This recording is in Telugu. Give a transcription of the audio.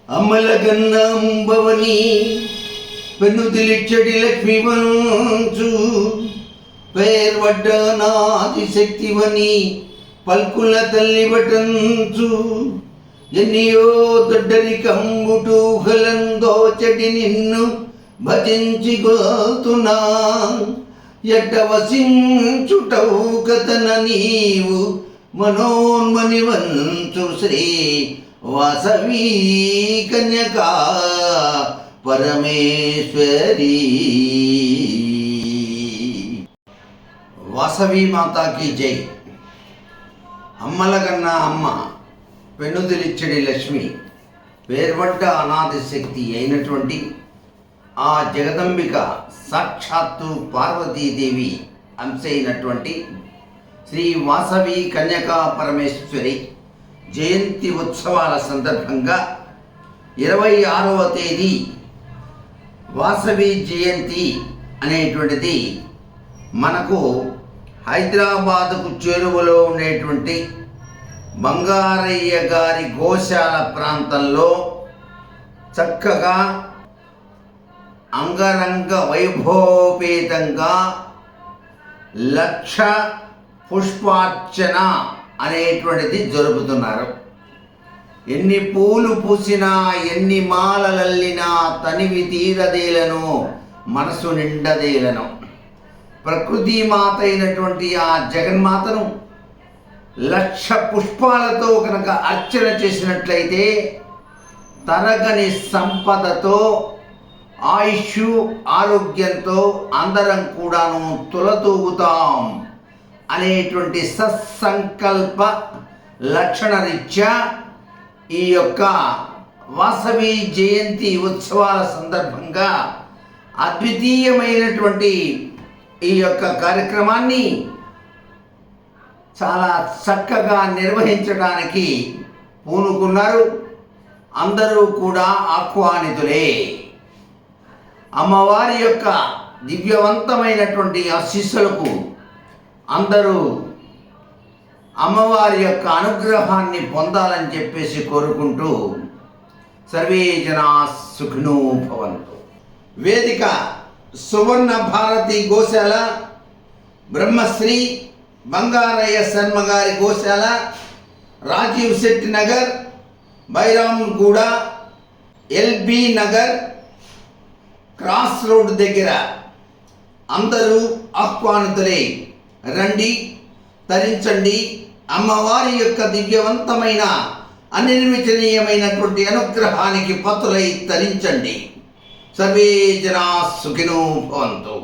అమ్మలగన్నంబవని పెన్నుదిలిచ్చడి లక్ష్మివంచు పేర్వడ్డ నాది శక్తివని పల్కుల తల్లి బటంచు ఎన్నియో దొడ్డలి కంబుటూహలందోచడి నిన్ను భజించి గోతునా ఎట్ట వసించుటవు కథన నీవు మనోన్మని వంచు శ్రీ వాసవి కన్యకా పరమేశ్వరి. వాసవి మాతాకి జై. అమ్మలగన్నా అమ్మ పెనుదిలిచ్చడి లక్ష్మి పేర్వడ్డ అనాది శక్తి అయినటువంటి ఆ జగదంబిక సాక్షాత్తు పార్వతీదేవి అంశ అయినటువంటి శ్రీ వాసవి కన్యకా పరమేశ్వరి జయంతి ఉత్సవాల సందర్భంగా 26వ తేదీ వాసవి జయంతి అనేటువంటిది మనకు హైదరాబాదుకు చేరువలో ఉండేటువంటి బంగారయ్య గారి గోశాల ప్రాంతంలో చక్కగా అంగరంగ వైభవోపేతంగా లక్ష పుష్పార్చన అనేటువంటిది జరుపుతున్నారు. ఎన్ని పూలు పూసినా ఎన్ని మాలలల్లినా తనివి తీరదేలను మనసు నిండదేలను. ప్రకృతి మాత అయినటువంటి ఆ జగన్మాతను లక్ష పుష్పాలతో కనుక అర్చన చేసినట్లయితే తరగని సంపదతో ఆయుష్ ఆరోగ్యంతో అందరం కూడాను తులతూగుతాం అనేటువంటి సత్సంకల్ప లక్షణరీత్యా ఈ యొక్క వాసవి జయంతి ఉత్సవాల సందర్భంగా అద్వితీయమైనటువంటి ఈ యొక్క కార్యక్రమాన్ని చాలా చక్కగా నిర్వహించడానికి పూనుకున్నారు. అందరూ కూడా ఆహ్వానితులే. అమ్మవారి యొక్క దివ్యవంతమైనటువంటి ఆశీస్సులకు అందరూ అమ్మవారి యొక్క అనుగ్రహాన్ని పొందాలని చెప్పేసి కోరుకుంటూ సర్వే జనా సుఖినో భవంతు. వేదిక సువర్ణ భారతి గోశాల, బ్రహ్మశ్రీ బంగారయ్య శర్మ గారి గోశాల, Rajiv Shetty Nagar, Bairamguda, LB Nagar cross road దగ్గర అందరూ ఆహ్వానితులే. రండి, తరించండి. అమ్మవారి యొక్క దివ్యవంతమైన అనిర్వచనీయమైనటువంటి అనుగ్రహానికి పతులై తరించండి. సర్వే జనా సుఖినో భవంతు.